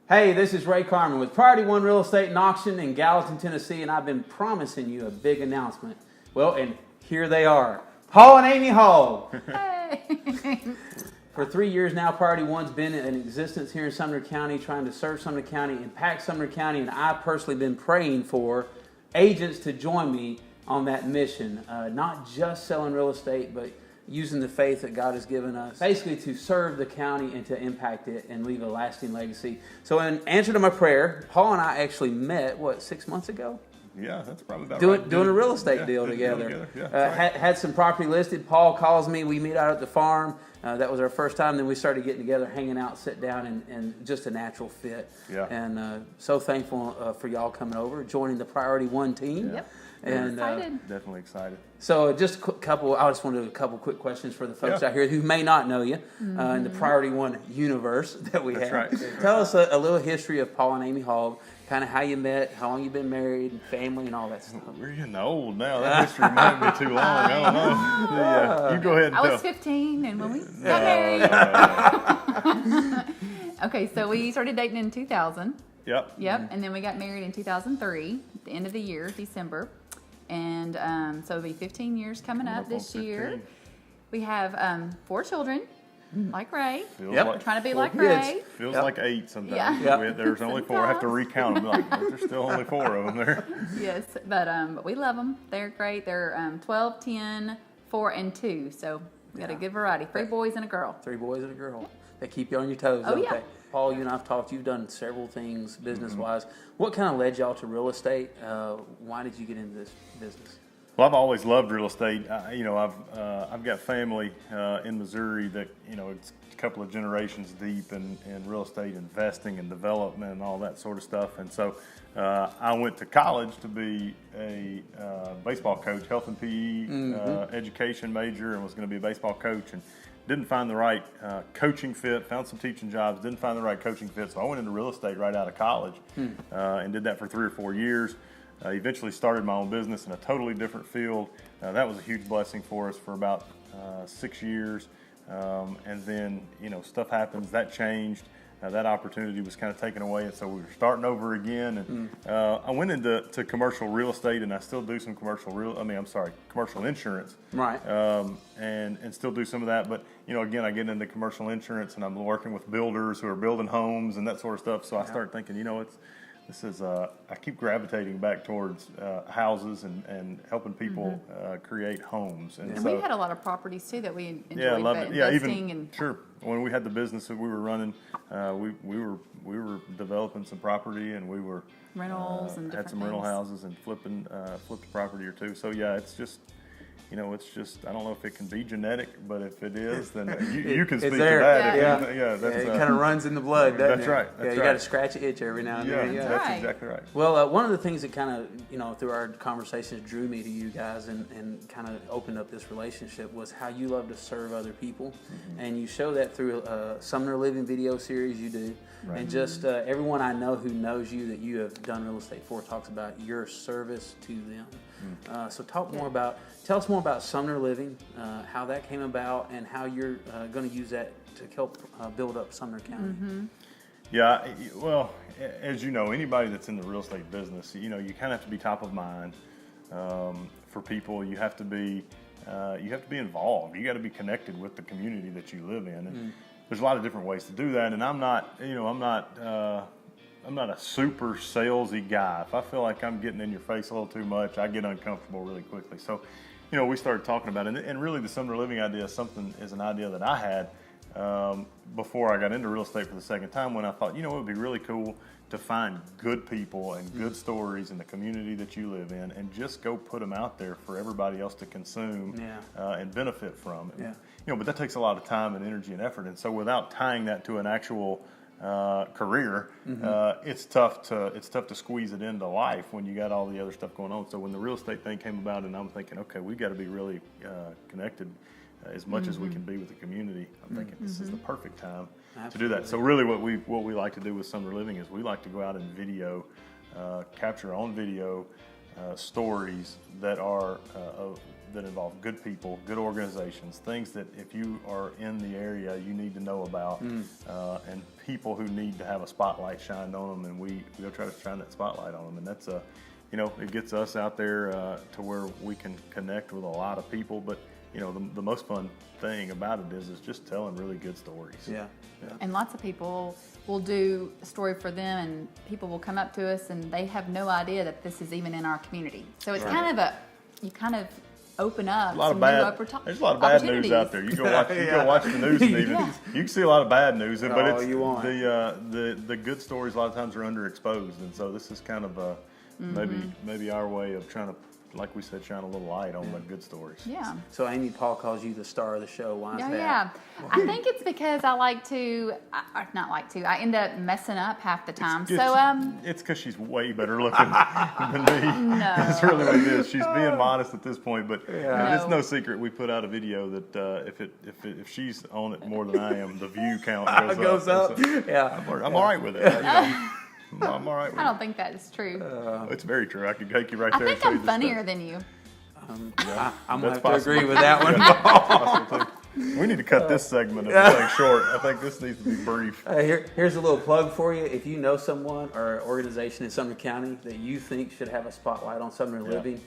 Hey, this is Ray Carmen with Priority One Real Estate and Auction in Gallatin, Tennessee, and I've been promising you a big announcement. Well, and here they are. Paul and Amy Hogg. Hey. For 3 years now, Priority One's been in existence here in Sumner County, trying to serve Sumner County, impact Sumner County, and I've personally been praying for agents to join me on that mission. Not just selling real estate, but using the faith that God has given us, basically to serve the county and to impact it and leave a lasting legacy. So in answer to my prayer, Paul and I actually met, 6 months ago? Yeah, that's probably about doing, right. Doing a real estate deal together. Yeah, had some property listed. Paul calls me. We meet out at the farm. That was our first time. Then we started getting together, hanging out, sit down, and just a natural fit. Yeah. And so thankful for y'all coming over, joining the Priority One team. Yep. And excited. Definitely excited. so just a couple. I just want to do a couple quick questions for the folks out here who may not know you in the Priority One universe that we have. Right. Tell us a little history of Paul and Amy Hogg. Kind of how you met, how long you've been married, and family, and all that stuff. We're getting old now. That history might be too long. I don't know. Yeah, you go ahead and I tell. was 15, and when we got married. Okay, so we started dating in 2000. Yep. Yep, and then we got married in 2003, at the end of the year, December. And so it'll be 15 years coming up this year. We have 4 children, like Ray. We're trying to be like Ray. Feels like 8 sometimes. Yeah. There's only 4. I have to recount them. Like, there's still only 4 of them there. Yes, but we love them. They're great. They're 12, 10, 4, and 2. So we got a good variety. 3 boys and a girl. 3 boys and a girl. They keep you on your toes, don't yeah. they? Paul, you and I've talked. You've done several things business-wise. What kind of led y'all to real estate? Why did you get into this business? Well, I've always loved real estate. I've got family in Missouri that it's a couple of generations deep in real estate investing and development and all that sort of stuff. And so I went to college to be a baseball coach, health and PE education major, and was going to be a baseball coach. And didn't find the right coaching fit. Found some teaching jobs. Didn't find the right coaching fit. So I went into real estate right out of college and did that for 3 or 4 years. Eventually started my own business in a totally different field. That was a huge blessing for us for about 6 years. And then, stuff happens. That changed. That opportunity was kind of taken away. And so we were starting over again. And I went into commercial real estate, and I still do some commercial insurance. Right. And still do some of that. But, again, I get into commercial insurance, and I'm working with builders who are building homes and that sort of stuff. So I start thinking, I keep gravitating back towards houses and helping people create homes. And we had a lot of properties too that we enjoyed investing in. Sure. When we had the business that we were running, we were developing some property, and we were rentals and had some rental houses and flipped a property or 2. So yeah, it's just. I don't know if it can be genetic, but if it is, then you can speak to that. It kind of runs in the blood, doesn't it? That's right. You got to scratch an itch every now and then. Yeah, that's exactly right. Well, one of the things that kind of, through our conversations drew me to you guys and kind of opened up this relationship was how you love to serve other people. And you show that through Sumner Living video series you do. Right. And just everyone I know who knows you that you have done real estate for talks about your service to them. So tell us more about Sumner Living, how that came about, and how you're going to use that to help build up Sumner County. Yeah, well, as you know, anybody that's in the real estate business, you kind of have to be top of mind for people. You have to be involved. You got to be connected with the community that you live in. And there's a lot of different ways to do that. And I'm not a super salesy guy. If I feel like I'm getting in your face a little too much, I get uncomfortable really quickly. So, we started talking about it, and really the Sumner Living idea is an idea that I had before I got into real estate for the second time, when I thought, it would be really cool to find good people and good stories in the community that you live in, and just go put them out there for everybody else to consume and benefit from. Yeah. But that takes a lot of time and energy and effort, and so without tying that to an actual career, it's tough to squeeze it into life when you got all the other stuff going on. So when the real estate thing came about, and I'm thinking, okay, we've got to be really connected as much as we can be with the community. I'm thinking this is the perfect time to do that. So really, what we like to do with Sumner Living is we like to go out and capture on video stories that are that involve good people, good organizations, things that if you are in the area, you need to know about, and people who need to have a spotlight shined on them, and we go try to shine that spotlight on them. And that's it gets us out there to where we can connect with a lot of people. But the most fun thing about it is just telling really good stories. Yeah. And lots of people will do a story for them, and people will come up to us and they have no idea that this is even in our community. So it's kind of you kind of open up There's some new there's a lot of bad news out there. You go watch the news, and even you can see a lot of bad news, but it's the good stories a lot of times are underexposed, and so this is kind of maybe our way of trying to, like we said, shine a little light on the good stories. Yeah. So Amy, Paul calls you the star of the show. Why is that? Yeah. I think it's because I end up messing up half the time. It's because she's way better looking than me. No. That's really what it is. She's being modest at this point, but Yeah. it's no secret. We put out a video that if she's on it more than I am, the view count goes up. So Yeah. I'm all right with it. I'm all right with I don't think that is true. It's very true. I could take you right I there. think I'm funnier than you. I'm going to have to possible. agree with that one. We need to cut this segment of the thing short. I think this needs to be brief. Here's a little plug for you. If you know someone or organization in Sumner County that you think should have a spotlight on Sumner Living,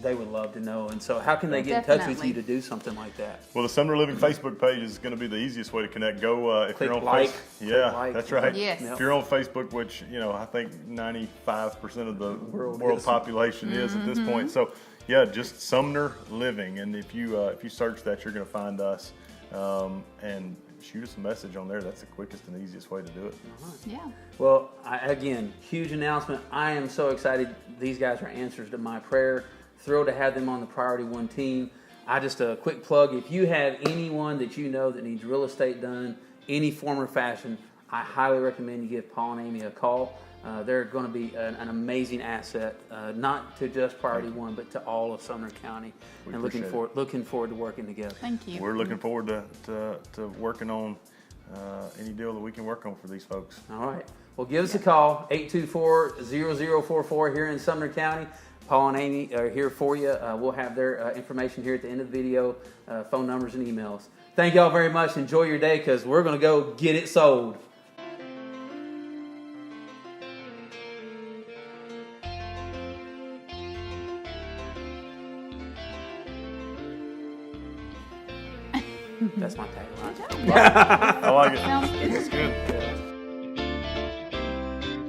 they would love to know. And so how can they get in touch with you to do something like that? Well, the Sumner Living Facebook page is going to be the easiest way to connect. Go if Click you're on like. Facebook. Click Yeah, like. that's right. Yes. If you're on Facebook, which I think 95% of the world is. population is at this point. So yeah, just Sumner Living, and if you search that, you're going to find us, and shoot us a message on there. That's the quickest and easiest way to do it. Yeah. Well, again, huge announcement. I am so excited. These guys are answers to my prayer. Thrilled to have them on the Priority One team. Just a quick plug. If you have anyone that you know that needs real estate done, any form or fashion, I highly recommend you give Paul and Amy a call. They're going to be an amazing asset, not to just Priority One, but to all of Sumner County. And looking forward to working together. Thank you. We're looking forward to working on any deal that we can work on for these folks. All right. Well, give us a call, 824-0044 here in Sumner County. Paul and Amy are here for you. We'll have their information here at the end of the video, phone numbers and emails. Thank y'all very much. Enjoy your day, because we're going to go get it sold. That's my tagline. Good job. I like it. Sounds good. It's good.